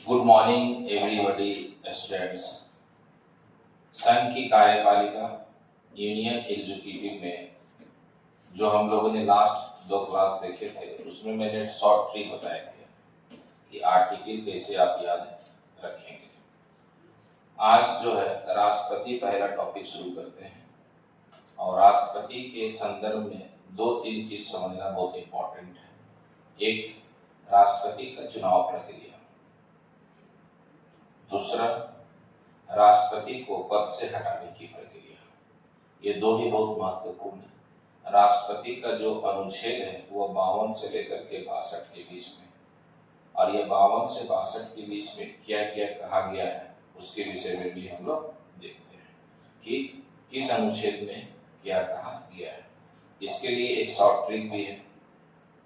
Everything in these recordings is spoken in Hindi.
Good morning everybody students. संघ की कार्यपालिका यूनियन एग्जीक्यूटिव में जो हम लोगों ने लास्ट 2 क्लास देखे थे उसमें मैंने शॉर्ट ट्रिक बताए थे कि आर्टिकल कैसे आप याद रखेंगे। आज जो है राष्ट्रपति पहला टॉपिक शुरू करते हैं और राष्ट्रपति के संदर्भ में 2-3 चीज समझना बहुत इंपॉर्टेंट है। एक, राष्ट्रपति का चुनाव प्रक्रिया। दूसरा, राष्ट्रपति को पद से हटाने की प्रक्रिया। ये दो ही बहुत महत्वपूर्ण है। राष्ट्रपति का जो अनुच्छेद है वो 52 से लेकर के 62 के बीच में, और ये 52 से 62 के बीच में क्या क्या कहा गया है उसके विषय में भी हम लोग देखते हैं कि किस अनुच्छेद में क्या कहा गया है। इसके लिए एक शॉर्ट ट्रिक भी है।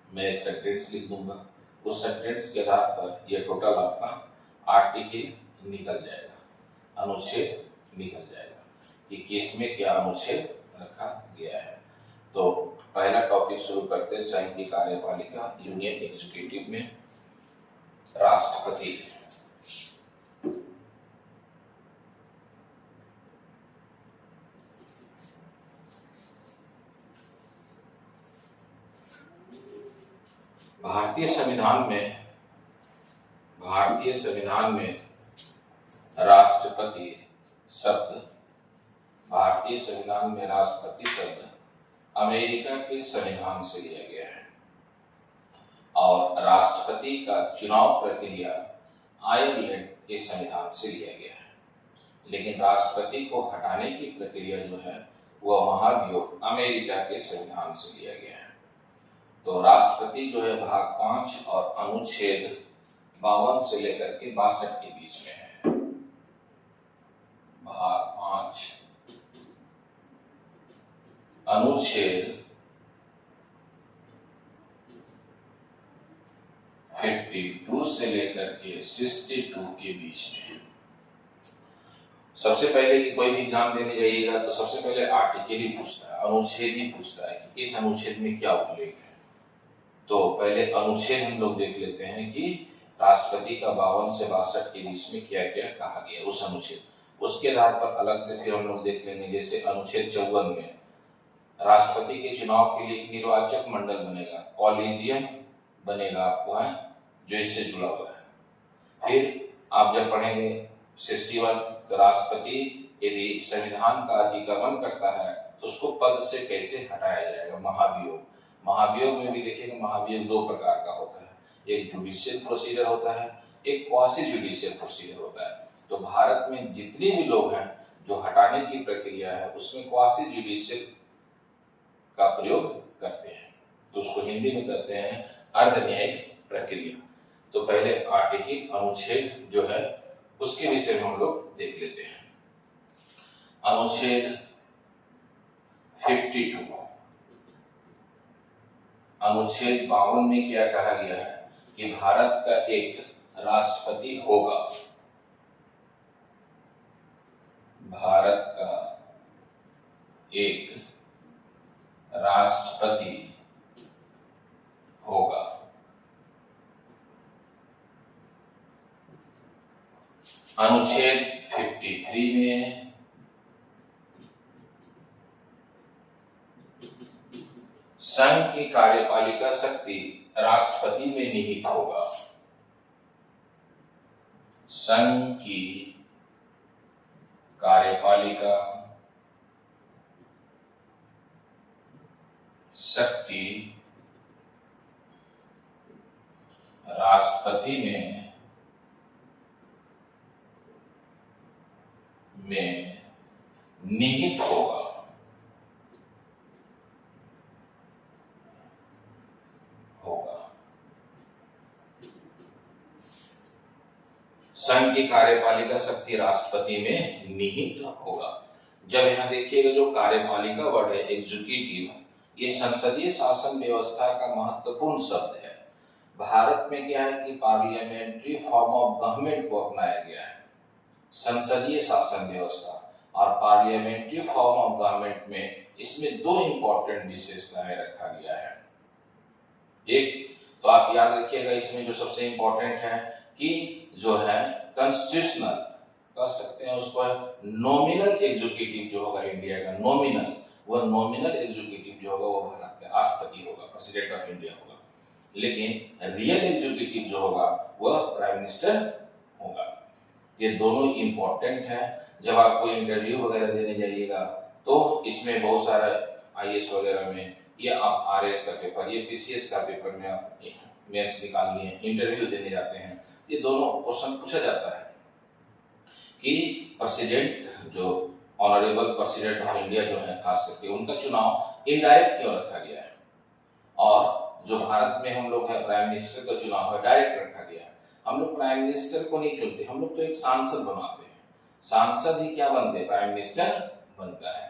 मैं एक सेंटेंस लिख दूंगा, उस सेंटेंस के आधार पर यह टोटल आपका आर्टिकल निकल जाएगा, अनुच्छेद निकल जाएगा कि किस में क्या अनुच्छेद रखा गया है। तो पहला टॉपिक शुरू करते हैं संघ की कार्यपालिका यूनियन एग्जीक्यूटिव में राष्ट्रपति। भारतीय संविधान में राष्ट्रपति शब्द अमेरिका के संविधान से लिया गया है और राष्ट्रपति का चुनाव प्रक्रिया आयरलैंड के संविधान से लिया गया है। लेकिन राष्ट्रपति को हटाने की प्रक्रिया जो है वह महाभियोग अमेरिका के संविधान से लिया गया है। तो राष्ट्रपति जो है भाग 5 और अनुच्छेद 52 से लेकर के 62 के बीच में है। भाग 5 अनुच्छेद 52 से लेकर के 62 के बीच में। सबसे पहले कि कोई भी एग्जाम देने जाइएगा तो सबसे पहले आर्टिकल ही पूछता है, अनुच्छेद ही पूछता है कि इस अनुच्छेद में क्या उल्लेख है। तो पहले अनुच्छेद हम लोग देख लेते हैं कि राष्ट्रपति का 52 से 62 के बीच में क्या क्या कहा गया उस अनुच्छेद। उसके आधार पर अलग से फिर हम लोग देख लेंगे। जैसे अनुच्छेद 54 में राष्ट्रपति के चुनाव के लिए एक निर्वाचक मंडल बनेगा, कॉलेजियम बनेगा आपको है जो इससे जुड़ा हुआ है। फिर आप जब पढ़ेंगे 61 तो राष्ट्रपति यदि संविधान का अतिक्रमण करता है तो उसको पद से कैसे हटाया जाएगा, महाभियोग। महाभियोग में भी देखिएगा, महाभियोग 2 प्रकार का होता है, एक जुडिशियल प्रोसीजर होता है, एक क्वासी जुडिशियल प्रोसीजर होता है। तो भारत में जितने भी लोग हैं जो हटाने की प्रक्रिया है उसमें क्वासी जुडिशियल का प्रयोग करते हैं, तो उसको हिंदी में कहते हैं अर्ध न्यायिक प्रक्रिया। तो पहले आर्टिकल अनुच्छेद जो है उसके विषय में हम लोग देख लेते हैं। अनुच्छेद 52 अनुच्छेद 52 में क्या कहा गया है कि भारत का एक राष्ट्रपति होगा। भारत का एक राष्ट्रपति होगा। अनुच्छेद 53 में संघ की कार्यपालिका शक्ति राष्ट्रपति में निहित होगा। संघ की कार्यपालिका शक्ति राष्ट्रपति में निहित होगा। संघ की कार्यपालिका शक्ति राष्ट्रपति में निहित होगा। जब यहाँ देखिएगा जो कार्यपालिका वर्ड है एग्जीक्यूटिव, ये संसदीय शासन व्यवस्था का महत्वपूर्ण शब्द है। भारत में क्या है कि पार्लियामेंट्री फॉर्म ऑफ गवर्नमेंट को अपनाया गया है। संसदीय शासन व्यवस्था और पार्लियामेंट्री फॉर्म ऑफ गवर्नमेंट में इसमें 2 इंपॉर्टेंट विशेषताएं रखा गया है। एक तो आप याद रखिएगा, इसमें जो सबसे इंपॉर्टेंट है कि जो है कॉन्स्टिट्यूशनल कह सकते हैं उसको, नॉमिनल एग्जीक्यूटिव जो होगा इंडिया का, नॉमिनल, वह नॉमिनल एग्जीक्यूटिव जो होगा वो भारत का राष्ट्रपति होगा, प्रेसिडेंट ऑफ इंडिया होगा, लेकिन रियल एग्जीक्यूटिव जो होगा वह प्राइम मिनिस्टर होगा। ये दोनों इंपॉर्टेंट है। जब आप कोई इंटरव्यू वगैरह देने जाइएगा तो इसमें बहुत सारा आईएएस वगैरह में, ये आप आरएस का पेपर, ये पीसीएस का पेपर में आप मेंस निकाल लिए, इंटरव्यू देने जाते हैं, ये दोनों क्वेश्चन पूछा जाता है कि प्रेसिडेंट जो ऑनरेबल प्रेसिडेंट ऑफ इंडिया जो है खास करके, उनका चुनाव इनडायरेक्ट क्यों रखा गया है, और जो भारत में हम लोग है प्राइम मिनिस्टर का चुनाव है डायरेक्ट रखा गया है। हम लोग प्राइम मिनिस्टर को नहीं चुनते, हम लोग तो एक सांसद बनाते हैं, सांसद ही क्या बनते, प्राइम मिनिस्टर बनता है।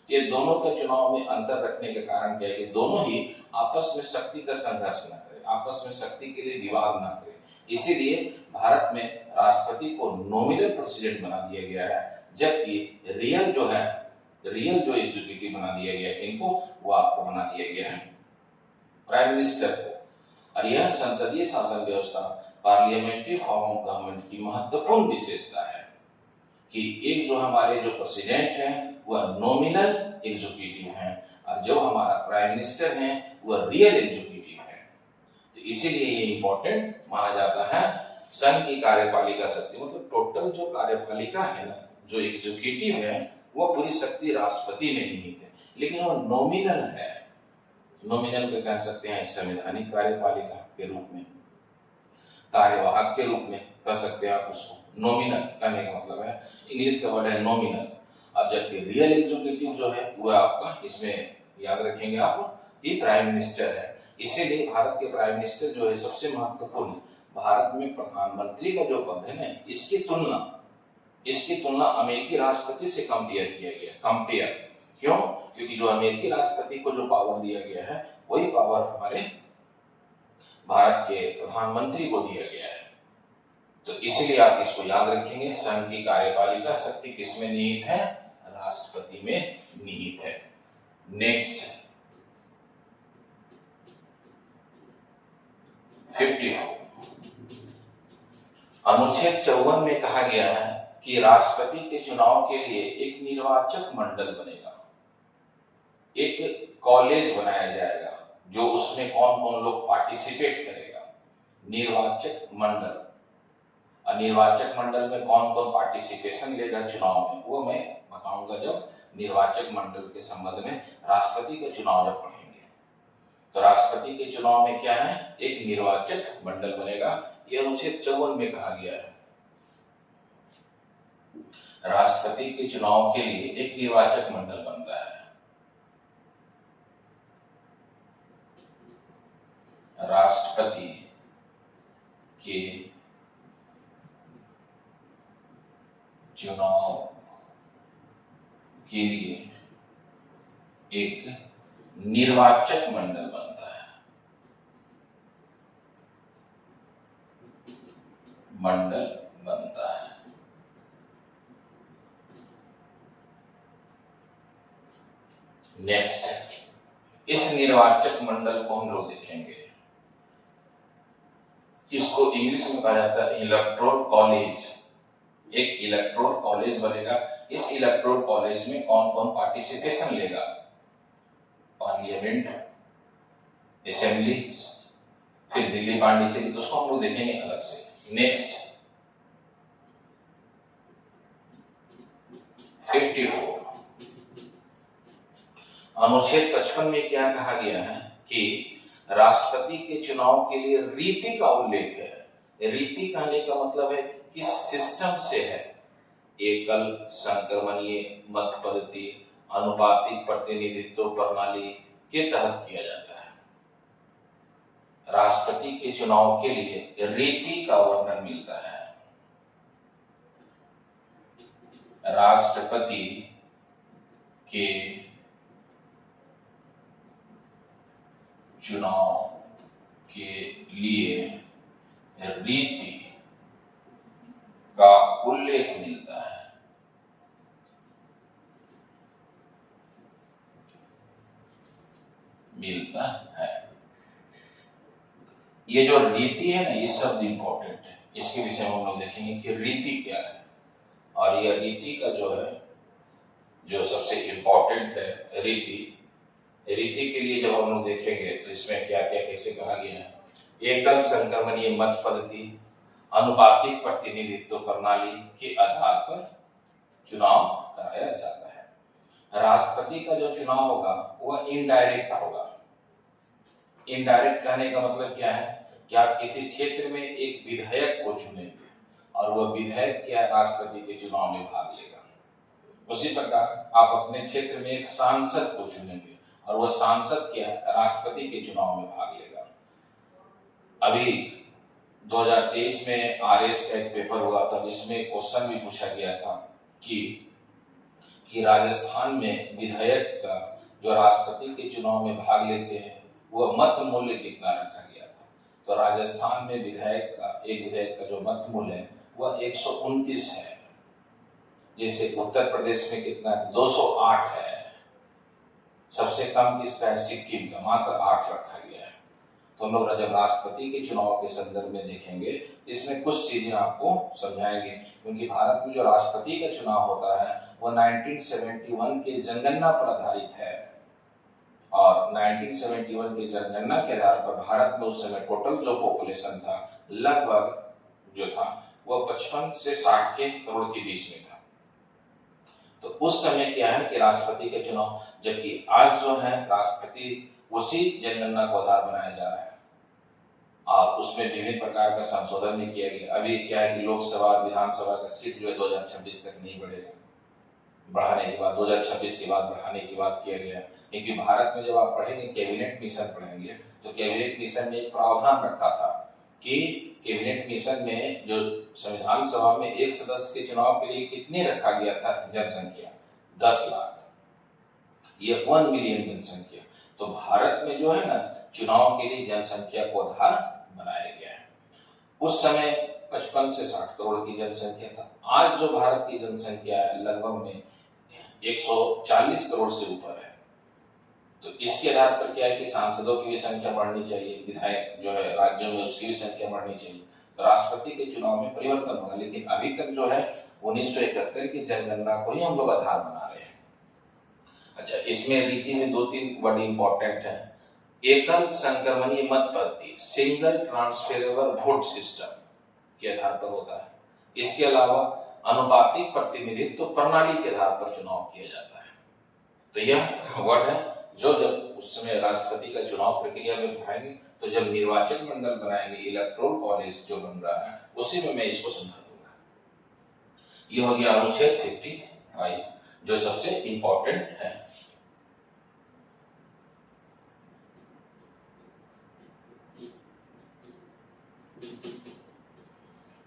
ये दोनों के चुनाव में अंतर रखने के कारण क्या है कि दोनों ही आपस में शक्ति का संघर्ष न करें, आपस में शक्ति के लिए विवाद न करें, इसीलिए भारत में राष्ट्रपति को नॉमिनल प्रेसिडेंट बना दिया गया है, जबकि रियल जो है, रियल जो एग्जीक्यूटिव बना दिया गया है इनको, वो आपको बना दिया गया है प्राइम मिनिस्टर को। और यह संसदीय शासन व्यवस्था, पार्लियामेंट्री फॉर्म ऑफ गवर्नमेंट की महत्वपूर्ण विशेषता है कि एक जो हमारे जो प्रेसिडेंट हैं वह नॉमिनल एग्जीक्यूटिव हैं, और जो हमारा प्राइम मिनिस्टर हैं वह रियल एग्जीक्यूटिव है। तो इसीलिए ये इंपॉर्टेंट माना जाता है। संघ की कार्यपालिका शक्ति मतलब टोटल जो कार्यपालिका है ना, जो एग्जीक्यूटिव है, वो पूरी शक्ति राष्ट्रपति में निहित है, लेकिन वो नॉमिनल है। नॉमिनल को कह सकते हैं संवैधानिक कार्यपालिका के रूप में, कार्यवाहक के रूप में कह सकते हैं आप उसको। नॉमिनल कहने का मतलब है, इंग्लिश का वर्ड है नॉमिनल। अब जबकि रियल एग्जीक्यूटिव जो है वो आपका, इसमें याद रखेंगे आप, ये प्राइम मिनिस्टर है। इसीलिए भारत के प्राइम मिनिस्टर जो है सबसे महत्वपूर्ण है। भारत में प्रधानमंत्री का जो पद है ना, इसकी तुलना अमेरिकी राष्ट्रपति से कंपेयर किया गया। कंपेयर क्यों? क्योंकि जो अमेरिकी राष्ट्रपति को जो पावर दिया गया है वही पावर हमारे भारत के प्रधानमंत्री को दिया गया है। तो इसलिए आप इसको याद रखेंगे, संघ की कार्यपालिका शक्ति किसमें निहित है? राष्ट्रपति में निहित है। नेक्स्ट 54 अनुच्छेद 54 में कहा गया है कि राष्ट्रपति के चुनाव के लिए एक निर्वाचक मंडल बनेगा, एक कॉलेज बनाया जाएगा जो उसमें कौन कौन लोग पार्टिसिपेट करेगा। निर्वाचक मंडल, निर्वाचक मंडल में कौन कौन पार्टिसिपेशन लेगा चुनाव में, वो मैं बताऊंगा जब निर्वाचक मंडल के संबंध में राष्ट्रपति का चुनाव जब पढ़ेंगे। तो राष्ट्रपति के चुनाव में क्या है, एक निर्वाचक मंडल बनेगा, यह अनुच्छेद 54 में कहा गया है। राष्ट्रपति के चुनाव के लिए एक निर्वाचक मंडल बनता है। राष्ट्रपति के चुनाव के लिए एक निर्वाचक मंडल बनता है। मंडल बनता है। नेक्स्ट, इस निर्वाचक मंडल को हम लोग देखेंगे, इसको इंग्लिश में कहा जाता है इलेक्टोरल कॉलेज। एक इलेक्टोरल कॉलेज बनेगा। इस इलेक्टोरल कॉलेज में कौन कौन पार्टिसिपेशन लेगा? पार्लियामेंट, असेंबली, फिर दिल्ली पांडिचेरी, तो उसको हम लोग देखेंगे अलग से। नेक्स्ट 54 अनुच्छेद 55 में क्या कहा गया है कि राष्ट्रपति के चुनाव के लिए रीति का उल्लेख है। रीति कहने का मतलब है कि सिस्टम से है, एकल संक्रमणीय मत पद्धति, अनुपातिक प्रतिनिधित्व प्रणाली के तहत किया जाता है। राष्ट्रपति के चुनाव के लिए रीति का वर्णन मिलता है। राष्ट्रपति के चुनाव के लिए रीति का उल्लेख मिलता है। ये जो रीति है ना, ये शब्द इंपॉर्टेंट है, इसके विषय में हम लोग देखेंगे कि रीति क्या है, और यह रीति का जो है जो सबसे इम्पोर्टेंट है रीति के लिए जब हम लोग देखेंगे तो इसमें क्या क्या कैसे कहा गया है। एकल संक्रमणीय मत पद्धति अनुपातिक प्रतिनिधित्व प्रणाली के आधार पर चुनाव कराया जाता है। राष्ट्रपति का जो चुनाव होगा वह इनडायरेक्ट होगा। इनडायरेक्ट कहने का मतलब क्या है कि आप किसी क्षेत्र में एक विधायक को चुनेंगे और वह विधायक क्या राष्ट्रपति के चुनाव में भाग लेगा। उसी प्रकार आप अपने क्षेत्र में एक सांसद को चुनेंगे और वह सांसद क्या राष्ट्रपति के चुनाव में भाग लेगा। अभी 2023 में आरएस का एक पेपर हुआ था जिसमें क्वेश्चन भी पूछा गया था कि राजस्थान में विधायक का जो राष्ट्रपति के चुनाव में भाग लेते हैं वह मत मूल्य कितना रखा गया था। तो राजस्थान में एक विधायक का जो मत मूल्य है वह 129 है। जैसे उत्तर प्रदेश में कितना है 208 है। सबसे कम किसका है सिक्किम का, मात्र 8 रखा गया है। तो हम लोग जब राष्ट्रपति के चुनाव के संदर्भ में देखेंगे इसमें कुछ चीजें आपको समझाएंगे, क्योंकि भारत में जो राष्ट्रपति का चुनाव होता है वो 1971 के जनगणना पर आधारित है और 1971 की जनगणना के आधार पर भारत में उस समय टोटल जो पॉपुलेशन था लगभग जो था वह 55 से 60 के करोड़ के बीच में था। तो उस समय क्या है कि राष्ट्रपति के चुनाव, जबकि आज जो है राष्ट्रपति उसी जनगणना को आधार बनाया जा रहा है और उसमें विभिन्न प्रकार का संशोधन भी किया गया। अभी क्या है कि लोकसभा और विधानसभा का सीट जो है 2026 तक नहीं बढ़ेगा, बढ़ाने के बाद 2026 के बाद बढ़ाने की बात किया गया। क्योंकि भारत में जब आप पढ़ेंगे कैबिनेट मिशन पढ़ेंगे तो कैबिनेट मिशन में एक प्रावधान रखा था कि कैबिनेट मिशन में जो संविधान सभा में एक सदस्य के चुनाव के लिए कितनी रखा गया था जनसंख्या 10 लाख, ये 1 मिलियन जनसंख्या। तो भारत में जो है ना चुनाव के लिए जनसंख्या को आधार बनाया गया है। उस समय 55 से 60 करोड़ की जनसंख्या था। आज जो भारत की जनसंख्या है लगभग में 140 करोड़ से ऊपर है। तो इसके आधार पर क्या है कि सांसदों की भी संख्या बढ़नी चाहिए, विधायक जो है राज्यों में उसकी भी संख्या बढ़नी चाहिए। तो राष्ट्रपति के चुनाव में परिवर्तन होगा, लेकिन अभी तक जो है 1971 की जनगणना को ही हम लोग आधार बना रहे हैं। अच्छा, इसमें रीति में 2-3 वर्ड इंपॉर्टेंट है। एकल संक्रमणीय मत पद्धति सिंगल ट्रांसफरेबल वोट सिस्टम के आधार पर होता है। इसके अलावा अनुपातिक प्रतिनिधित्व प्रणाली के आधार पर चुनाव किया जाता है। तो यह वर्ड है जो जब उस समय राष्ट्रपति का चुनाव प्रक्रिया में उठाएंगे तो जब निर्वाचन मंडल बनाएंगे, इलेक्टोरल कॉलेज जो बन रहा है उसी में मैं इसको समझा दूंगा। यह हो गया अनुच्छेद 55 जो सबसे इंपॉर्टेंट है।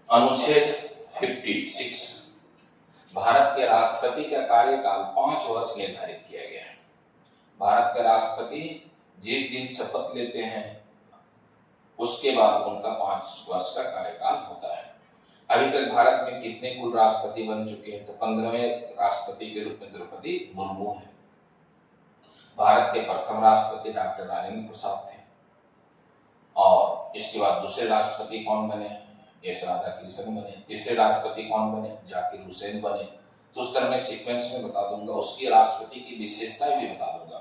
अनुच्छेद 56 भारत के राष्ट्रपति का कार्यकाल 5 वर्ष निर्धारित किया गया है। भारत के राष्ट्रपति जिस दिन शपथ लेते हैं उसके बाद उनका 5 वर्ष का कार्यकाल होता है। अभी तक भारत में कितने कुल राष्ट्रपति बन चुके हैं तो 15वें राष्ट्रपति के रूप में द्रौपदी मुर्मू है। भारत के प्रथम राष्ट्रपति डॉक्टर राजेंद्र प्रसाद थे और इसके बाद दूसरे राष्ट्रपति कौन बने, एस राधाकृष्णन बने। तीसरे राष्ट्रपति कौन बने, जाकिर हुसैन बने। तो उस तरह मैं सीक्वेंस में बता दूंगा, उसकी राष्ट्रपति की विशेषताएं भी बता दूंगा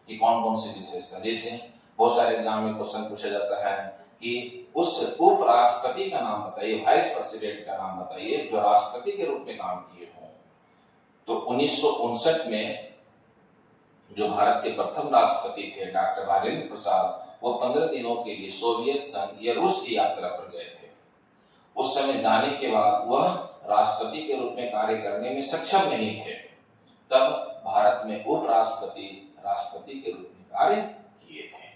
कि कौन कौन सी विशेषता। जैसे बहुत सारे एग्जाम में क्वेश्चन पूछा जाता है कि उस उपराष्ट्रपति का नाम बताइए, वाइस प्रेसिडेंट का नाम बताइए जो राष्ट्रपति के रूप में काम किए हों। तो 1959 में जो भारत के प्रथम राष्ट्रपति थे डॉक्टर राजेंद्र प्रसाद, वो 15 दिनों के लिए सोवियत संघ या रूस की यात्रा पर गए थे। उस समय जाने के बाद वह राष्ट्रपति के रूप में कार्य करने में सक्षम नहीं थे। तब भारत में उपराष्ट्रपति राष्ट्रपति के रूप में कार्य किए थे।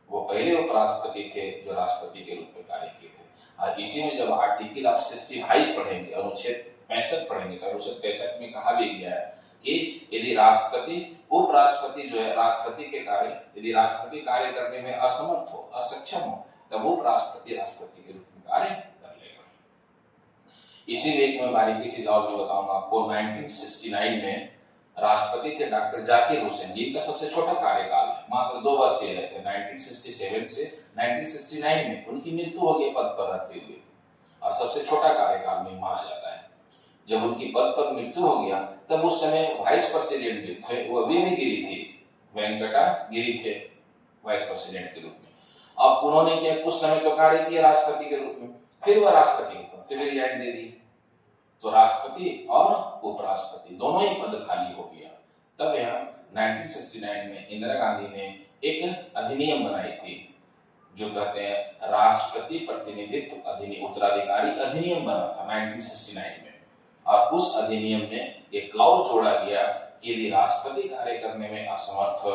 वो पहले उपराष्ट्रपति थे जो राष्ट्रपति के रूप में कार्य किए थे। और इसी में जब आर्टिकल ऑफ 65 पढ़ेंगे, अनुच्छेद 65 पढ़ेंगे तो अनुच्छेद 65 में कहा भी गया है कि यदि राष्ट्रपति उपराष्ट्रपति जो है राष्ट्रपति के कार्य, यदि राष्ट्रपति कार्य करने में असमर्थ हो, असक्षम हो, तब उपराष्ट्रपति राष्ट्रपति के रूप में कार्य कर लेगा। इसीलिए एक मैं बारीकी से लॉज में बताऊंगा आपको। 1969 में राष्ट्रपति थे डॉक्टर जाकिर हुसैन, जिनका सबसे छोटा कार्यकाल है, मात्र 2 वर्ष ये रहे थे। 1967 से 1969 में उनकी मृत्यु हो गई पद पर रहते हुए। और सबसे छोटा कार्यकाल में माना जाता है। जब उनकी पद पर मृत्यु हो गया तब उस समय वाइस प्रेसिडेंट जो थे वो अभी भी गिरी थी, वेंकटा गिरी थे वाइस प्रेसिडेंट के रूप में। अब उन्होंने क्या कुछ समय तो कार्य किया राष्ट्रपति के रूप में, फिर वह राष्ट्रपति के पद से भी रिजाइन दे दी, तो राष्ट्रपति और उपराष्ट्रपति दोनों ही पद खाली हो गया। तब यहाँ 1969 में इंदिरा गांधी ने एक अधिनियम बनाई थी जो कहते हैं राष्ट्रपति प्रतिनिधित्व अधिनियम, उत्तराधिकारी अधिनियम बना था 1969 में। और उस अधिनियम में एक क्लॉज जोड़ा गया कि यदि राष्ट्रपति कार्य करने में असमर्थ हो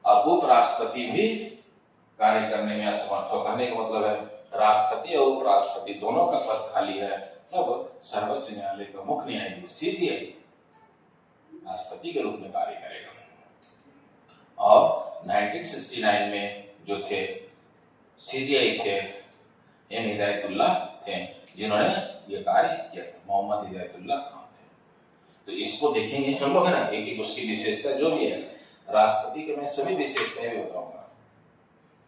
और उपराष्ट्रपति भी कार्य करने में असमर्थ हो, कहने का मतलब है राष्ट्रपति और उपराष्ट्रपति दोनों का पद खाली है, तब सर्वोच्च न्यायालय का मुख्य न्यायाधीश सीजेआई राष्ट्रपति के रूप में कार्य करेगा। और 1969 में जो थे सीजेआई थे एम हिदायतुल्लाह थे जिन्होंने ये कार्य किया था, मोहम्मद हिदायतुल्लाह खान थे। तो इसको देखेंगे हम लोग, है ना, एक एक उसकी विशेषता जो भी है। राष्ट्रपति के मैं सभी विशेषताएं भी बताऊंगा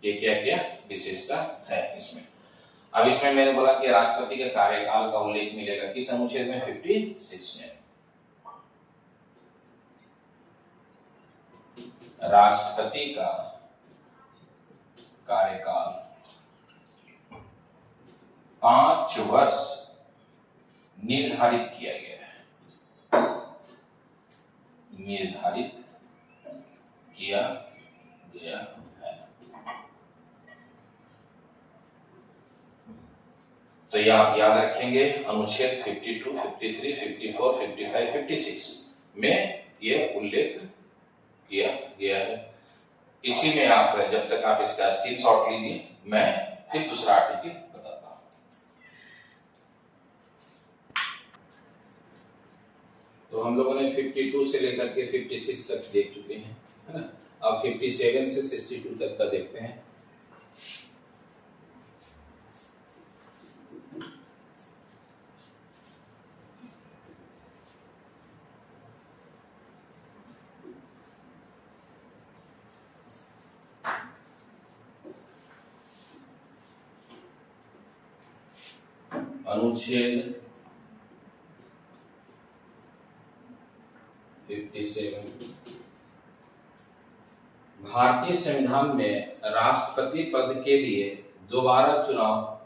कि क्या क्या विशेषता है इसमें। अब इसमें मैंने बोला कि राष्ट्रपति के कार्यकाल का उल्लेख मिलेगा किस अनुच्छेद में? 56 में। राष्ट्रपति का कार्यकाल 5 वर्ष निर्धारित किया गया है, निर्धारित किया गया है। तो ये आप याद रखेंगे, अनुच्छेद 52, 53, 54, 55, 56 में यह उल्लेख किया गया है। इसी में आप जब तक आप इसका स्क्रीनशॉट लीजिए, मैं फिर दूसरा आर्टिकल बताता हूं। तो हम लोगों ने 52 से लेकर के 56 तक देख चुके हैं, है ना। अब 57 से 62 तक का देखते हैं। अनुच्छेद 57 भारतीय संविधान में राष्ट्रपति पद के लिए दोबारा चुनाव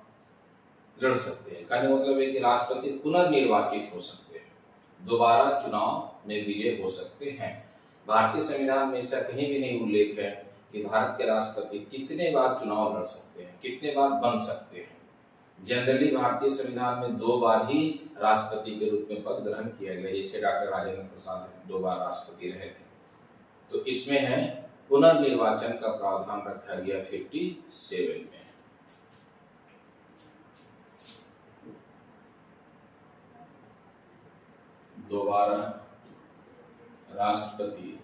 लड़ सकते हैं। कहने का मतलब है कि राष्ट्रपति पुनर्निर्वाचित हो सकते हैं, दोबारा चुनाव में विजय हो सकते हैं। भारतीय संविधान में ऐसा कहीं भी नहीं उल्लेख है कि भारत के राष्ट्रपति कितने बार चुनाव लड़ सकते हैं, कितने बार बन सकते हैं। जनरली भारतीय संविधान में 2 बार ही राष्ट्रपति के रूप में पद ग्रहण किया गया, जैसे डॉक्टर राजेंद्र प्रसाद 2 बार राष्ट्रपति रहे थे। तो इसमें है पुनर्निर्वाचन का प्रावधान रखा गया 57 में। दोबारा राष्ट्रपति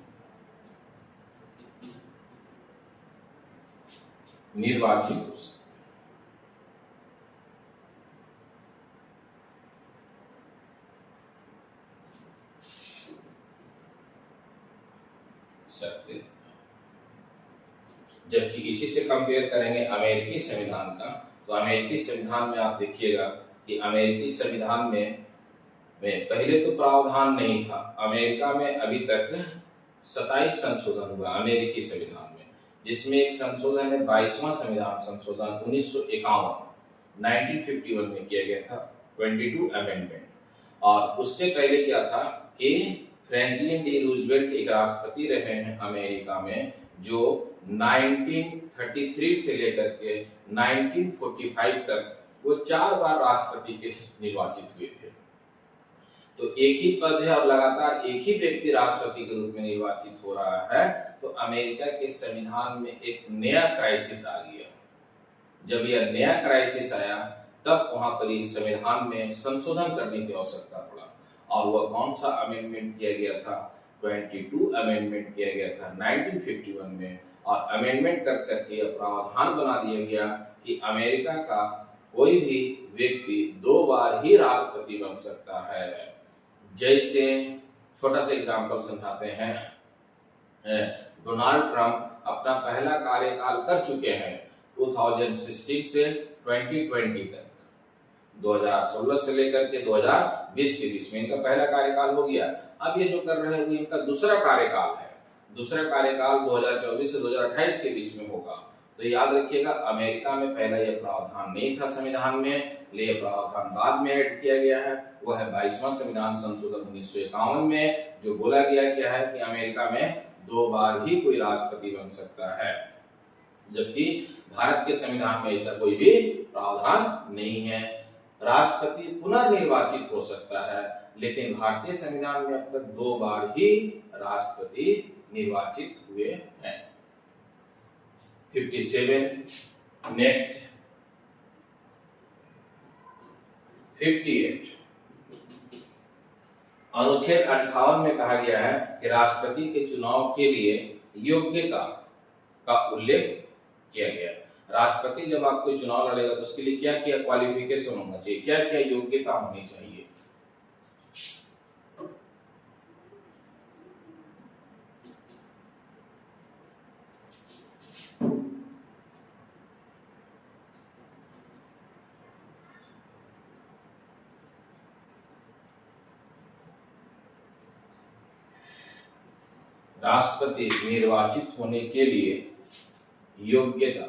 निर्वाचित हो सकते। जबकि इसी से कंपेयर करेंगे अमेरिकी संविधान का, तो अमेरिकी संविधान में आप देखिएगा कि अमेरिकी संविधान में पहले तो प्रावधान नहीं था। अमेरिका में अभी तक 27 संशोधन हुआ अमेरिकी संविधान में, जिसमें एक संशोधन है 22वां संविधान संशोधन 1951 में किया गया था, 22 अमेंडमेंट। और उससे पहले क्या था कि फ्रैंकलिन डी रूजवेल्ट एक राष्ट्रपति रहे हैं अमेरिका में, जो 1933 से लेकर के 1945 तक वो 4 बार राष्ट्रपति के निर्वाचित हुए थे। तो एक ही पद है और लगातार एक ही व्यक्ति राष्ट्रपति के रूप में निर्वाचित हो रहा है, तो अमेरिका के संविधान में एक नया क्राइसिस आ गया। जब यह नया क्राइसिस आया तब वहां पर इस संविधान में संशोधन करने की आवश्यकता पड़ा। और वह कौन सा अमेंडमेंट किया गया था? 22 अमेंडमेंट किया गया था 1951 में। और अमेंडमेंट कर करके प्रावधान बना दिया गया कि अमेरिका का कोई भी व्यक्ति 2 बार ही राष्ट्रपति बन सकता है। जैसे छोटा सा एग्जांपल समझाते हैं, डोनाल्ड ट्रंप अपना पहला कार्यकाल कर चुके हैं 2016 से 2020 तक, 2016 से लेकर के 2020 के बीच में इनका पहला कार्यकाल हो गया। अब ये जो कर रहे हैं वो इनका दूसरा कार्यकाल है। दूसरा कार्यकाल 2024 से 2028 के बीच में होगा। तो याद रखिएगा, अमेरिका में पहला यह प्रावधान नहीं था संविधान में, ये प्रावधान बाद में ऐड किया गया है। वह है 22वां संविधान संशोधन 1951 में, जो बोला गया क्या है कि अमेरिका में 2 बार ही कोई राष्ट्रपति बन सकता है, जबकि भारत के संविधान में ऐसा कोई भी प्रावधान नहीं है। राष्ट्रपति पुनर्निर्वाचित हो सकता है, लेकिन भारतीय संविधान में अब तक 2 बार ही राष्ट्रपति निर्वाचित हुए हैं। 57 नेक्स्ट 58 अनुच्छेद 58 में कहा गया है कि राष्ट्रपति के चुनाव के लिए योग्यता का उल्लेख किया गया। राष्ट्रपति जब आप कोई चुनाव लड़ेगा तो उसके लिए क्या क्या क्वालिफिकेशन होना चाहिए, क्या क्या योग्यता होनी चाहिए। राष्ट्रपति निर्वाचित होने के लिए योग्यता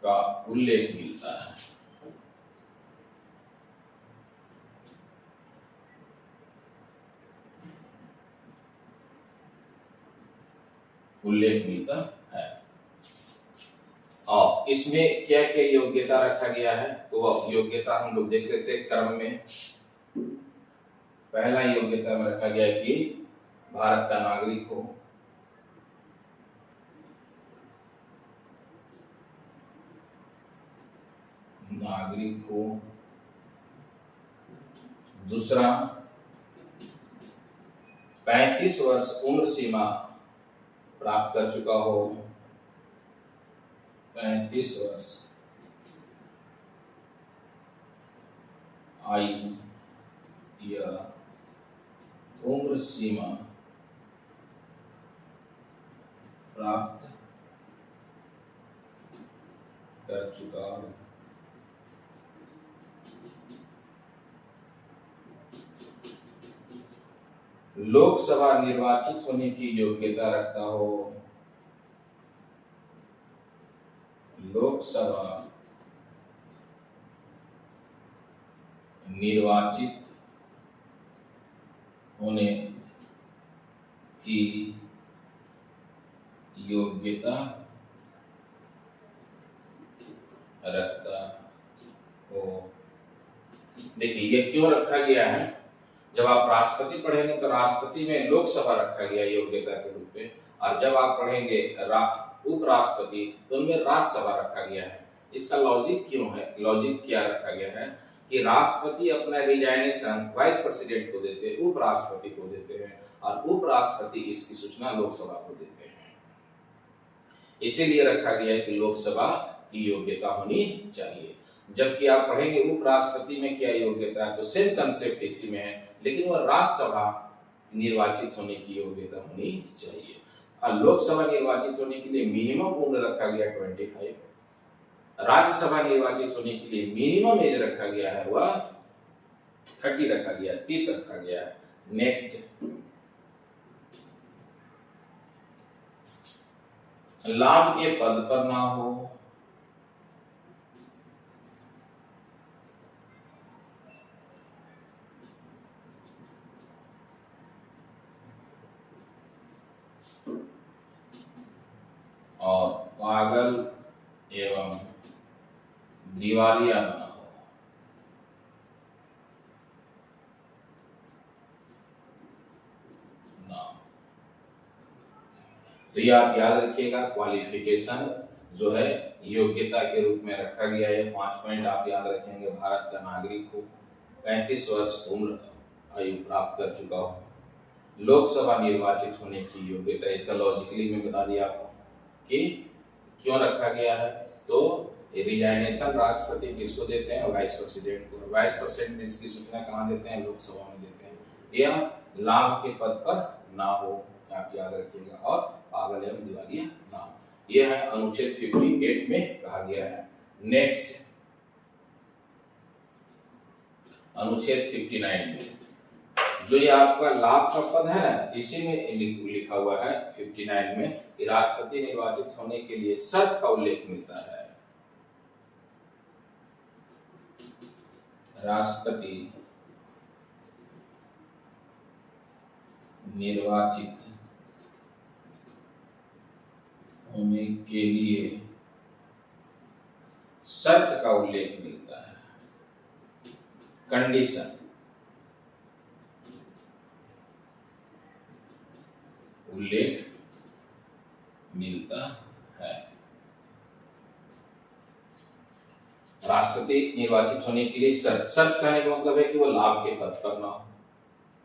का उल्लेख मिलता है। उल्लेख मिलता है और इसमें क्या क्या योग्यता रखा गया है, तो वह योग्यता हम लोग देख लेते हैं क्रम में। पहला योग्यता में रखा गया है कि भारत का नागरिक हो, दूसरा 35 वर्ष उम्र सीमा प्राप्त कर चुका हो, 35 वर्ष आयु या उम्र सीमा प्राप्त कर चुका हो। लोकसभा निर्वाचित होने की योग्यता रखता हो, लोकसभा निर्वाचित होने की योग्यता रखता हो। देखिए ये क्यों रखा गया है, जब आप राष्ट्रपति पढ़ेंगे तो राष्ट्रपति में लोकसभा रखा गया योग्यता के रूप में, और जब आप पढ़ेंगे उपराष्ट्रपति तो उनमें राज्यसभा रखा गया है। इसका लॉजिक क्यों है, लॉजिक क्या रखा गया है कि राष्ट्रपति अपना रिजाइनेशन वाइस प्रेसिडेंट को देते हैं, उपराष्ट्रपति को देते हैं, और उपराष्ट्रपति इसकी सूचना लोकसभा को देते हैं। इसीलिए रखा गया है कि लोकसभा की योग्यता होनी चाहिए। जबकि आप पढ़ेंगे उपराष्ट्रपति में क्या योग्यता है, तो सेम कंसेप्ट इसी में है, लेकिन वह राज्यसभा निर्वाचित होने की योग्यता होनी चाहिए। और लोकसभा निर्वाचित होने के लिए मिनिमम उम्र रखा गया 25, राज्यसभा निर्वाचित होने के लिए मिनिमम एज रखा गया है वह 30 रखा गया, 30 रखा गया है। नेक्स्ट लाभ के पद पर ना हो, और पागल एवं दिवालिया ना हो। तो ये आप याद रखिएगा, क्वालिफिकेशन जो है योग्यता के रूप में रखा गया है। 5 पॉइंट आप याद रखेंगे। भारत का नागरिक हो, 35 वर्ष उम्र आयु प्राप्त कर चुका हो, लोकसभा निर्वाचित होने की योग्यता। इसका लॉजिकली मैं बता दिया आपको कि क्यों रखा गया है। तो रिजाइनेशन राष्ट्रपति किसको देते हैं, वाइस प्रेसिडेंट को। वाइस प्रेसिडेंट इसकी सूचना कहाँ देते हैं, लोकसभा में देते हैं। यह लाभ के पद पर ना हो, आप याद रखिएगा, और पागल एवं दिवालिया ना हो। यह है अनुच्छेद 58 में कहा गया है। नेक्स्ट अनुच्छेद 59 में जो ये आपका लाभ का पद है ना, इसी में लिखा हुआ है 59 में कि राष्ट्रपति निर्वाचित होने के लिए शर्त का उल्लेख मिलता है। राष्ट्रपति निर्वाचित होने के लिए शर्त का उल्लेख मिलता है, कंडीशन, उल्लेख मिलता है। राष्ट्रपति निर्वाचित होने के लिए शर्त कहने का मतलब है कि वो लाभ के पद पर ना हो,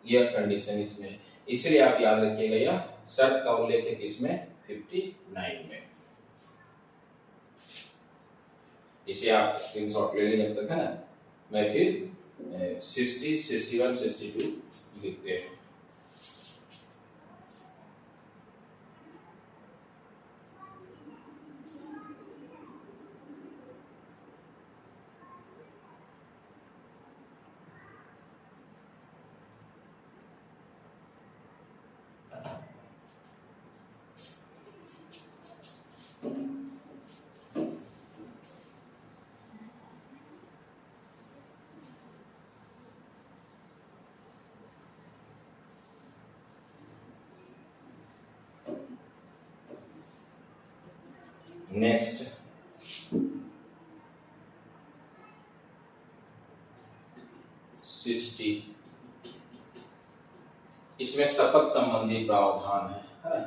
यह कंडीशन इसमें, इसलिए आप याद रखिएगा यह शर्त का उल्लेख है किसमें, 59 में। इसे आप स्क्रीनशॉट ले लें जब तक, है ना। मैं फिर 60, 61, 62 लिखते हैं। नेक्स्ट इसमें शपथ संबंधी प्रावधान है ना।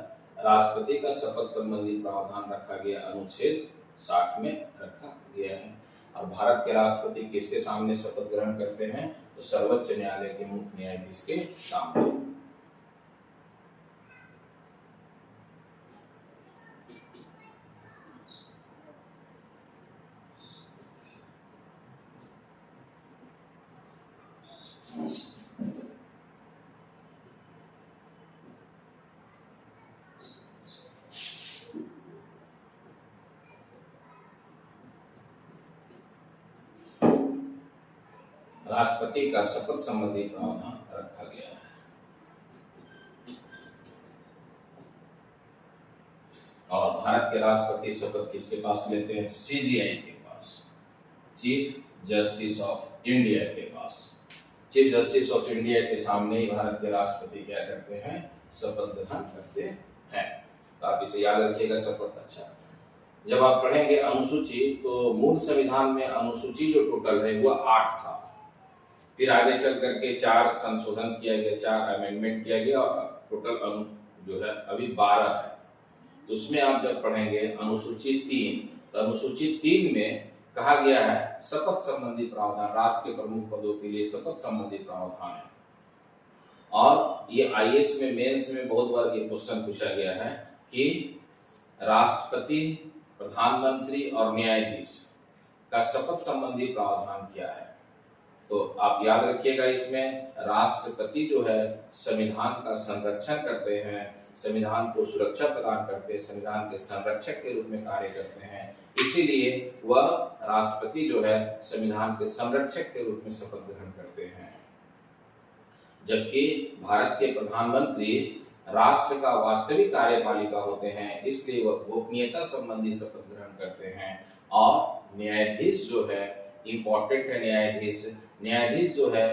राष्ट्रपति का शपथ संबंधी प्रावधान रखा गया अनुच्छेद 60 में रखा गया है। और भारत के राष्ट्रपति किसके सामने शपथ ग्रहण करते हैं, तो सर्वोच्च न्यायालय के मुख्य न्यायाधीश के सामने। राष्ट्रपति का शपथ संबंधी प्रावधान रखा गया है। और भारत के राष्ट्रपति शपथ किसके पास लेते हैं, सीजीआई के पास, चीफ जस्टिस ऑफ इंडिया के पास। चीफ जस्टिस ऑफ इंडिया के सामने ही भारत के राष्ट्रपति क्या करते हैं, शपथ ग्रहण करते हैं। तो आप इसे याद रखिएगा, शपथ। अच्छा, जब आप पढ़ेंगे अनुसूची, तो मूल संविधान में अनुसूची जो टोटल है वो 8 था। फिर आगे चल करके 4 संशोधन किया गया, 4 अमेंडमेंट किया गया, और टोटल जो है अभी 12 है। तो उसमें आप जब पढ़ेंगे अनुसूची 3, तो अनुसूची 3 में कहा गया है शपथ संबंधी प्रावधान, राष्ट्र के प्रमुख पदों के लिए शपथ संबंधी प्रावधान है। और ये आईएएस में, मेंस में बहुत बार ये क्वेश्चन पूछा गया है कि राष्ट्रपति, प्रधानमंत्री और न्यायाधीश का शपथ संबंधी प्रावधान क्या है। तो आप याद रखिएगा, इसमें राष्ट्रपति जो है संविधान का संरक्षण करते हैं, संविधान को सुरक्षा प्रदान करते हैं, संविधान के संरक्षक के रूप में कार्य करते हैं। इसीलिए वह राष्ट्रपति जो है संविधान के संरक्षक के रूप में शपथ ग्रहण करते हैं। जबकि भारत के प्रधानमंत्री राष्ट्र का वास्तविक कार्यपालिका होते हैं, इसलिए वह गोपनीयता संबंधी शपथ ग्रहण करते हैं। और न्यायाधीश जो है, इम्पोर्टेंट है न्यायाधीश जो है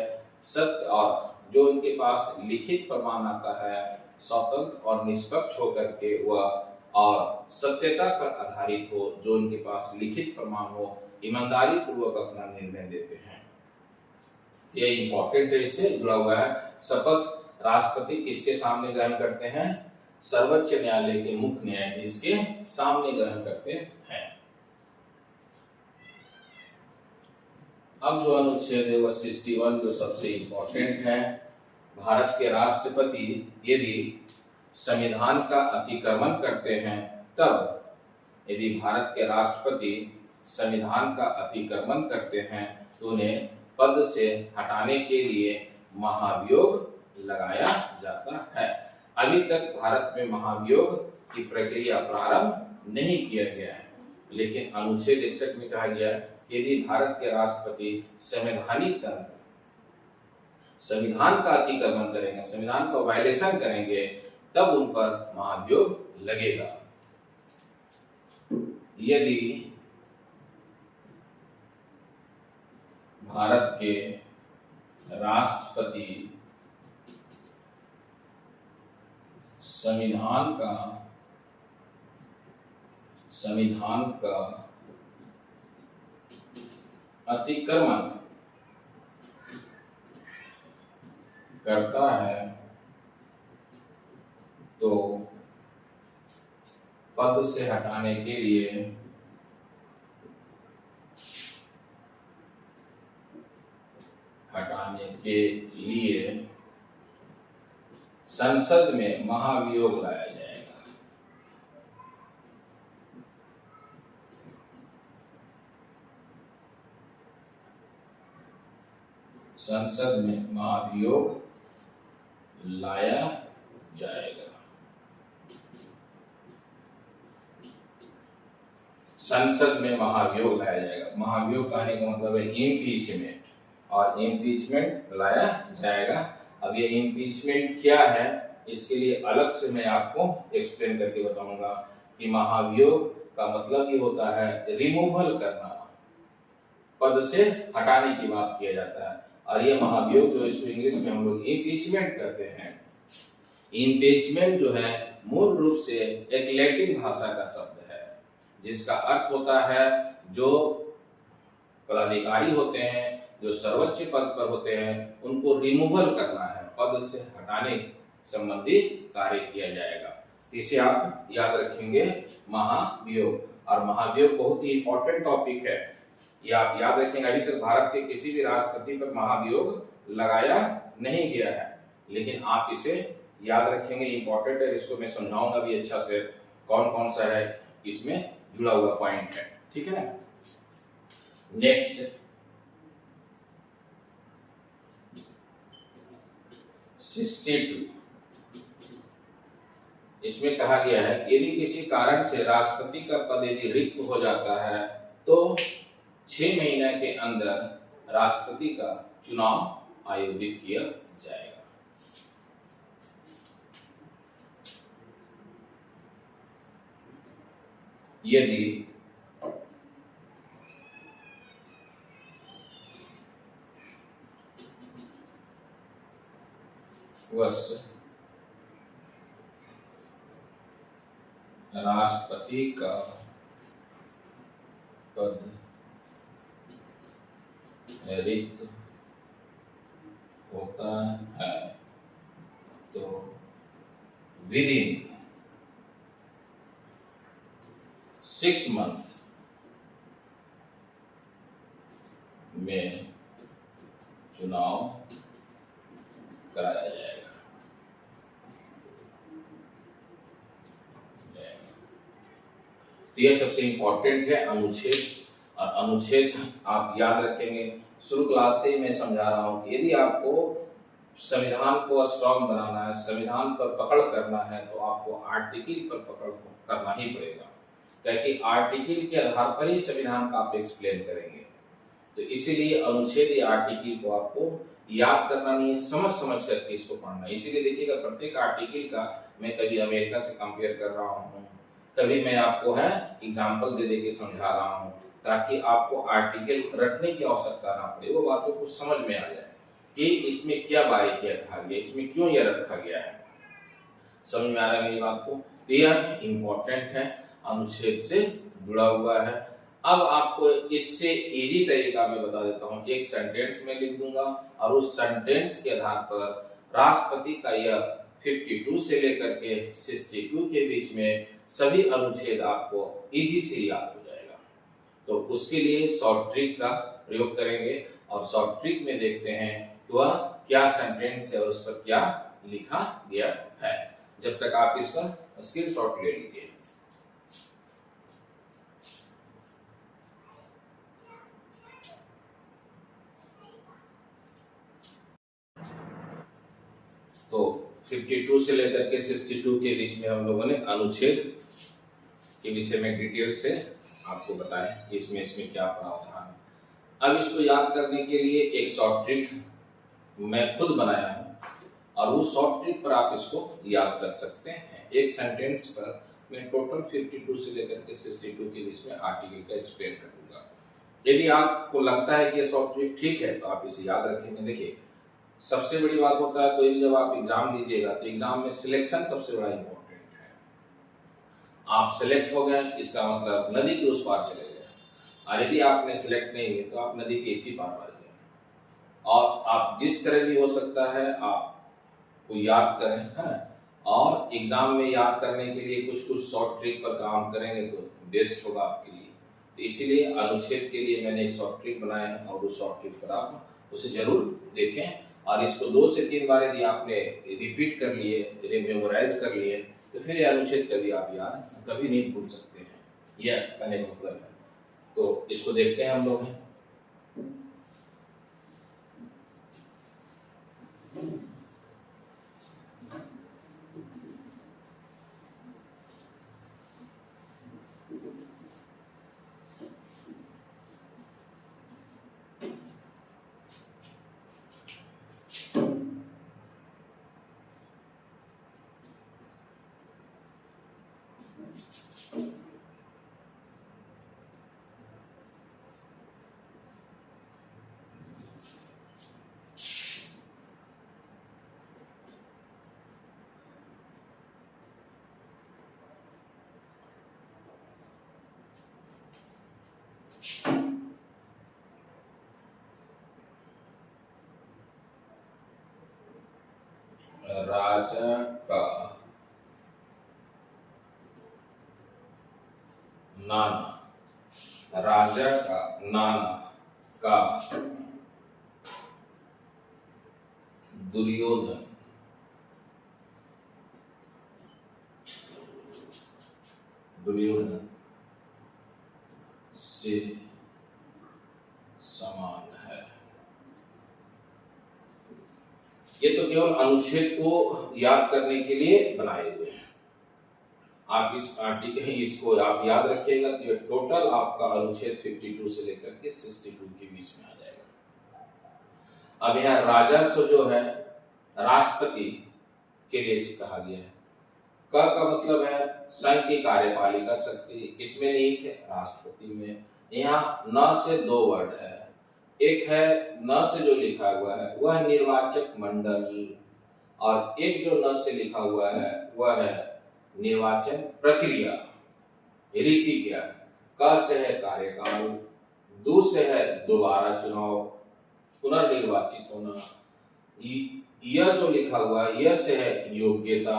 सत्य, और जो उनके पास लिखित प्रमाण आता है, स्वतंत्र और निष्पक्ष होकर के वह और सत्यता पर आधारित हो, जो उनके पास लिखित प्रमाण हो, ईमानदारी पूर्वक अपना निर्णय देते हैं। ये इम्पोर्टेंट है, इससे जुड़ा हुआ है। शपथ राष्ट्रपति किसके सामने ग्रहण करते हैं, सर्वोच्च न्यायालय के मुख्य न्यायाधीश के सामने ग्रहण करते हैं। अब जो अनुच्छेद है वह 61 जो सबसे इम्पोर्टेंट है। भारत के राष्ट्रपति यदि संविधान का अतिक्रमण करते हैं, तब यदि भारत के राष्ट्रपति संविधान का अतिक्रमण करते हैं तो उन्हें पद से हटाने के लिए महाभियोग लगाया जाता है। अभी तक भारत में महाभियोग की प्रक्रिया प्रारंभ नहीं किया गया है। लेकिन अनुच्छेद 61 में कहा गया है कि यदि भारत के राष्ट्रपति संवैधानिक तंत्र संविधान का अतिक्रमण करेंगे, संविधान का वायलेशन करेंगे, तब उन पर महाभियोग लगेगा। यदि भारत के राष्ट्रपति संविधान का अतिक्रमण करता है तो पद से हटाने के लिए संसद में महाभियोग लाया जाएगा। संसद में महाभियोग लाया जाएगा। संसद में महाभियोग लाया जाएगा। महाभियोग कहने का मतलब है इम्पीचमेंट, और इम्पीचमेंट लाया जाएगा। अब ये इम्पीचमेंट क्या है, इसके लिए अलग से मैं आपको एक्सप्लेन करके बताऊंगा कि महाभियोग का मतलब ये होता है रिमूवल करना, पद से हटाने की बात किया जाता है। और ये महाभियोग जो इसको इंग्लिश में हम लोग इम्पीचमेंट कहते हैं। इम्पीचमेंट जो है मूल रूप से एक लैटिन भाषा का शब्द है, जिसका अर्थ होता है जो पदाधिकारी होते हैं, जो सर्वोच्च पद पर होते हैं, उनको रिमूवल करना है, पद से हटाने संबंधी कार्य किया जाएगा। इसे आप याद रखेंगे, महाभियोग। और महाभियोग बहुत ही इंपॉर्टेंट टॉपिक है, ये आप याद रखेंगे। अभी तक भारत के किसी भी राष्ट्रपति पर महाभियोग लगाया नहीं गया है, लेकिन आप इसे याद रखेंगे, इंपॉर्टेंट है। इसको मैं समझाऊंगा भी अच्छा से, कौन कौन सा है इसमें जुड़ा हुआ पॉइंट है, ठीक है ना। नेक्स्ट 62, इसमें कहा गया है यदि किसी कारण से राष्ट्रपति का पद यदि रिक्त हो जाता है तो 6 महीने के अंदर राष्ट्रपति का चुनाव आयोजित किया जाएगा। यदि राष्ट्रपति का पद रिक्त होता है तो विदिन 6 मंथ में चुनाव कराया जाएगा। तो यह सबसे इंपॉर्टेंट है अनुच्छेद। और अनुच्छेद आप याद रखेंगे, शुरू क्लास से मैं समझा रहा हूं कि यदि आपको संविधान को स्ट्रॉन्ग बनाना है, संविधान पर पकड़ करना है, तो आपको आर्टिकल पर पकड़ करना ही पड़ेगा, क्योंकि आर्टिकल के आधार पर ही संविधान का आप एक्सप्लेन करेंगे। तो इसीलिए अनुच्छेद या आर्टिकल को आपको याद करना नहीं है, समझ समझ करके इसको पढ़ना है। इसीलिए देखिएगा, प्रत्येक आर्टिकल का मैं कभी अमेरिका से कंपेयर कर रहा हूँ, कभी मैं आपको है एग्जाम्पल दे के समझा रहा हूँ, ताकि आपको आर्टिकल रटने की आवश्यकता ना पड़े, वो बातों को समझ में आ जाए कि इसमें क्या बारीकियां कहा गया, इसमें क्यों यह रखा गया है। समझ में आ रहा है मेरी बात को। तो यह इंपॉर्टेंट है, अनुच्छेद से जुड़ा हुआ है। अब आपको इससे इजी तरीका मैं बता देता हूँ, एक सेंटेंस में लिख दूंगा और उस सेंटेंस के आधार पर राष्ट्रपति का यह 52 से लेकर के 62 के बीच में सभी अनुच्छेद आपको इजी से याद हो जाएगा। तो उसके लिए शॉर्ट ट्रिक का प्रयोग करेंगे और शॉर्ट ट्रिक में देखते हैं कि वह क्या सेंटेंस है और उस पर क्या लिखा गया है। जब तक आप इसका स्क्रीनशॉट ले लीजिए। तो 52 से लेकर के 62 के बीच में हम लोगों ने अनुच्छेद के विषय में डिटेल से आपको बताया कि इसमें क्या प्रावधान है। अब इसको याद करने के लिए एक शॉर्ट ट्रिक मैं खुद बनाया हूँ और उस शॉर्ट ट्रिक पर आप इसको याद कर सकते हैं। एक सेंटेंस पर मैं टोटल 52 से लेकर के 62 के बीच में आर्टिकल का एक्सप्लेन करूंगा। यदि आपको लगता है कि ये शॉर्ट ट्रिक ठीक है तो आप इसे याद रखेंगे। देखिए, सबसे बड़ी बात होता है कोई भी जब आप एग्जाम दीजिएगा तो एग्जाम में सिलेक्शन सबसे बड़ा इंपॉर्टेंट है। आप सिलेक्ट हो गए इसका मतलब नदी के उस पार चले गए, और यदि आपने सिलेक्ट नहीं हुए तो आप नदी के इसी पार रह गए। और आप जिस तरह भी हो सकता है आप को याद करें, है, और एग्जाम में याद करने के लिए कुछ कुछ शॉर्ट ट्रिक पर काम करेंगे तो बेस्ट होगा आपके लिए। तो इसीलिए अनुच्छेद के लिए मैंने एक शॉर्ट ट्रिक बनाया है और उस शॉर्ट ट्रिक पर आप उसे जरूर देखें, और इसको 2 से 3 बार यदि आपने रिपीट कर लिए, मेमोराइज कर लिए, तो फिर ये अनुच्छेद कभी आप याद कभी नहीं भूल सकते हैं। यह कहने का मतलब है। तो इसको देखते हैं हम लोग हैं। राजा का नाना, राजा का नाना का दुर्योधन से समान है। ये तो केवल अनुच्छेद को याद करने के लिए बनाए हुए हैं। आप इस आर्टिकल इसको आप याद रखिएगा तो ये टोटल आपका अनुच्छेद 52 से लेकर के 62 के बीच में आ जाएगा। अब यहाँ राजस्व जो है राष्ट्रपति के लिए कहा गया है। क का मतलब है संघ की कार्यपालिका शक्ति, किसमें निहित है? राष्ट्रपति में। यहाँ न से 2 वर्ड है। एक है न से जो लिखा हुआ है वह निर्वाचक मंडल, और एक जो न से लिखा हुआ है वह है निर्वाचन प्रक्रिया, रीति क्या। क से है कार्यकाल, दू से है दोबारा चुनाव, पुनर्निर्वाचित होना। यह जो लिखा हुआ है यह से है योग्यता,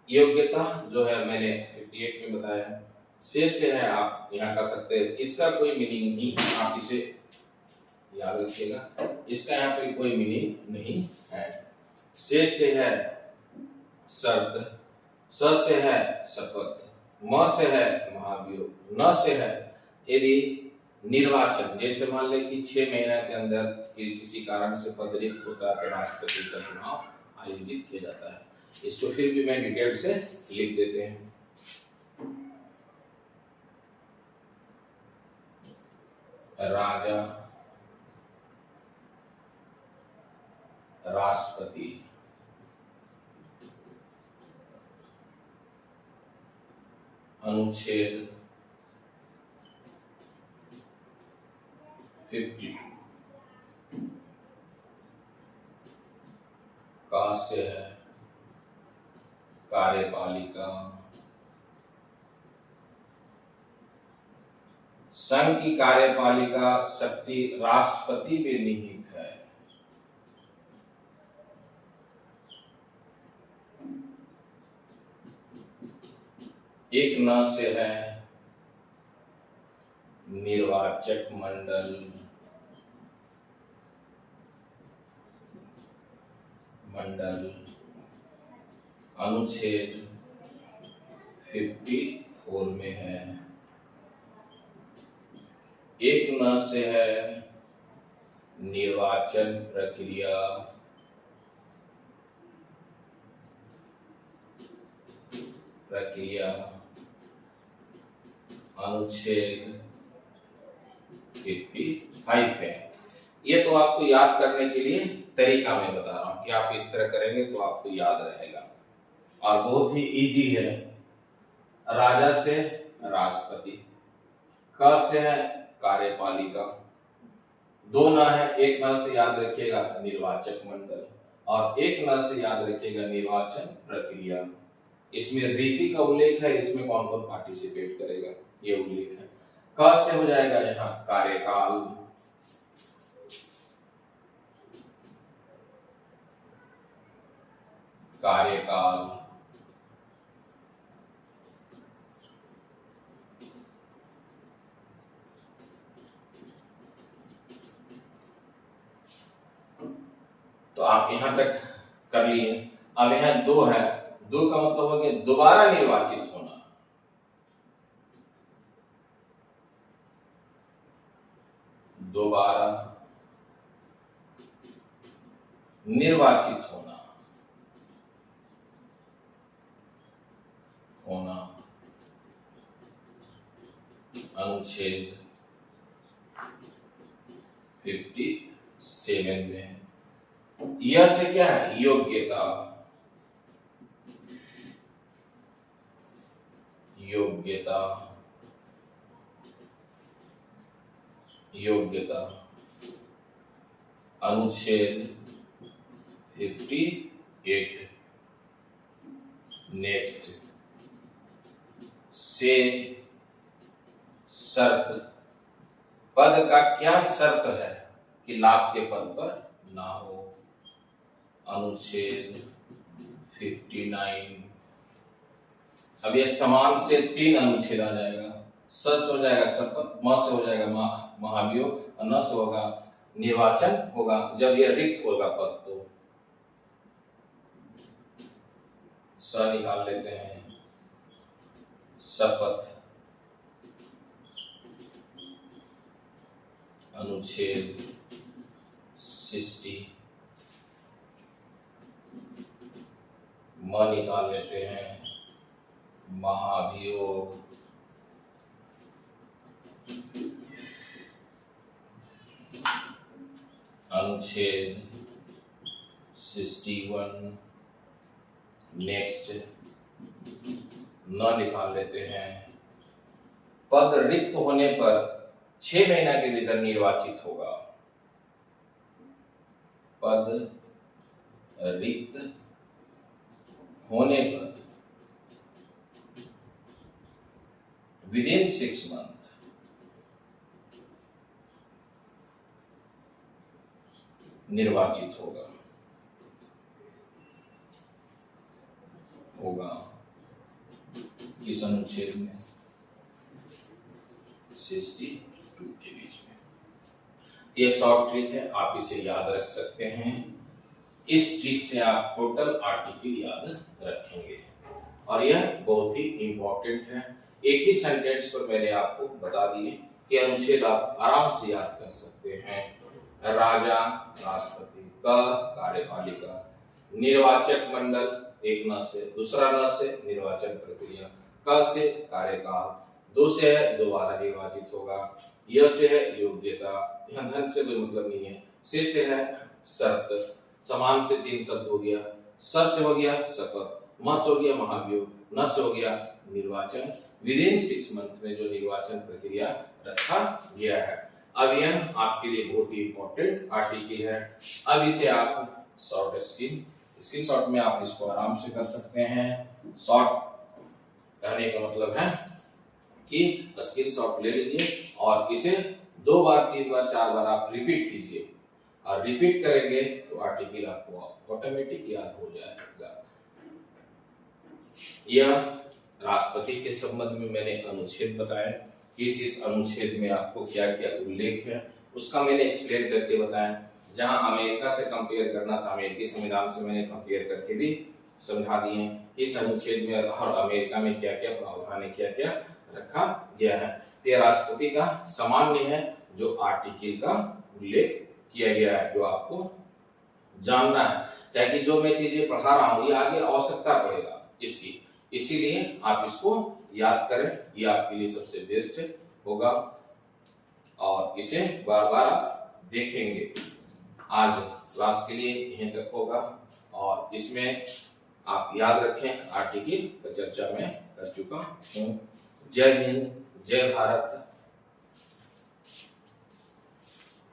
योग्यता जो है मैंने 58 में बताया। से है आप यहाँ कर सकते हैं, इसका कोई मीनिंग नहीं, आप इसे याद रखिएगा, इसका यहाँ पे कोई मीनिंग नहीं है। से है शर्त, स से है शपथ, म से है महाभियोग, न से है यदि निर्वाचन, जैसे मान लें कि 6 महीने के अंदर किसी कारण से पद रिक्त होता है तो राष्ट्रपति का चुनाव आयोजित किया जाता है। इसको फिर भी मैं डिटेल से लिख देते हैं। राजा राष्ट्रपति अनुच्छेद 52 का से है कार्यपालिका, संघ की कार्यपालिका शक्ति राष्ट्रपति में निहित है। एक न से है निर्वाचक मंडल, अनुच्छेद 54 में है। एक न से है निर्वाचन प्रक्रिया, प्रक्रिया अनुच्छेद 55 है। ये तो आपको याद करने के लिए तरीका मैं बता रहा हूं कि आप इस तरह करेंगे तो आपको याद रहेगा और बहुत ही इजी है। राजा से राष्ट्रपति, क से है कार्यपालिका, दो न है, एक न से याद रखिएगा निर्वाचक मंडल और एक न से याद रखिएगा निर्वाचन प्रक्रिया। इसमें रीति का उल्लेख है, इसमें कौन कौन पार्टिसिपेट करेगा ये उल्लेख है। क से हो जाएगा यहाँ कार्यकाल, कार्यकाल, तो आप यहां तक कर लिए। अब यहां दो है, दो का मतलब हो गया दोबारा निर्वाचित होना, दोबारा निर्वाचित होना, होना अनुच्छेद 57 में है। यह से क्या है योग्यता, योग्यता, योग्यता अनुच्छेद 58। नेक्स्ट से शर्त, पद का क्या शर्त है कि लाभ के पद पर ना हो, अनुच्छेद 59। अब ये समान से 3 अनुच्छेद आ जाएगा। स से हो जाएगा शपथ, म से हो जाएगा महाभियोग और न से होगा निर्वाचन होगा जब यह रिक्त होगा पद। तो स निकाल लेते हैं, शपथ अनुच्छेद 60। म निकाल लेते हैं, महाभियोग अनुच्छेद 61। नेक्स्ट न निकाल लेते हैं, पद रिक्त होने पर 6 महीना के भीतर निर्वाचित होगा, पद रिक्त होने पर विदिन 6 मंथ निर्वाचित होगा, किस अनुच्छेद में 62 के बीच में। ये शॉर्ट ट्रिक है, आप इसे याद रख सकते हैं। इस ट्रिक से आप टोटल आर्टिकल याद रखेंगे और यह बहुत ही इंपॉर्टेंट है। एक ही सेंटेंस पर मैंने आपको बता दिए कि अनुच्छेद आप आराम से याद कर सकते हैं। राजा राष्ट्रपति, क कार्यपालिका, निर्वाचक मंडल एक न से, दूसरा न से निर्वाचन प्रक्रिया, क से कार्यकाल, दो से है दोबारा निर्वाचित होगा, य से है योग्यता, यहाँ धन से कोई मतलब नहीं है, से है शर्त, समान से 3 शब्द हो गया, स से हो गया शपथ, म से हो गया महाभियोग, न से हो गया निर्वाचन। विदिन 6 मंथ में जो निर्वाचन प्रक्रिया रखा गया है। अब यह आपके लिए बहुत ही इंपॉर्टेंट आर्टिकल है। अब इसे आप शॉर्ट स्क्रीन शॉट में आप इसको आराम से कर सकते हैं। शॉर्ट कहने का मतलब है कि स्क्रीन शॉट ले लीजिए और इसे 2 बार 3 बार 4 बार आप रिपीट कीजिए और रिपीट करेंगे तो आर्टिकल आपको ऑटोमेटिक याद हो जाएगा। यह राष्ट्रपति के संबंध में मैंने अनुच्छेद बताया कि इस अनुच्छेद में आपको क्या क्या उल्लेख है उसका मैंने एक्सप्लेन करके बताया। जहां अमेरिका से कंपेयर करना था, अमेरिकी संविधान से मैंने कंपेयर करके भी समझा दिए कि इस अनुच्छेद में और अमेरिका में क्या क्या प्रावधान है, क्या क्या रखा गया है। तो राष्ट्रपति का सामान्य है जो आर्टिकल का उल्लेख किया गया है, जो आपको जानना है। क्या कि जो मैं चीजें पढ़ा रहा हूँ ये आगे आवश्यकता पड़ेगा इसकी, इसीलिए आप इसको याद करें, ये आपके लिए सबसे बेस्ट होगा और इसे बार बार आप देखेंगे। आज क्लास के लिए यहीं तक होगा और इसमें आप याद रखें आर्टिकल पर चर्चा मैं कर चुका हूँ। जय हिंद, जय भारत।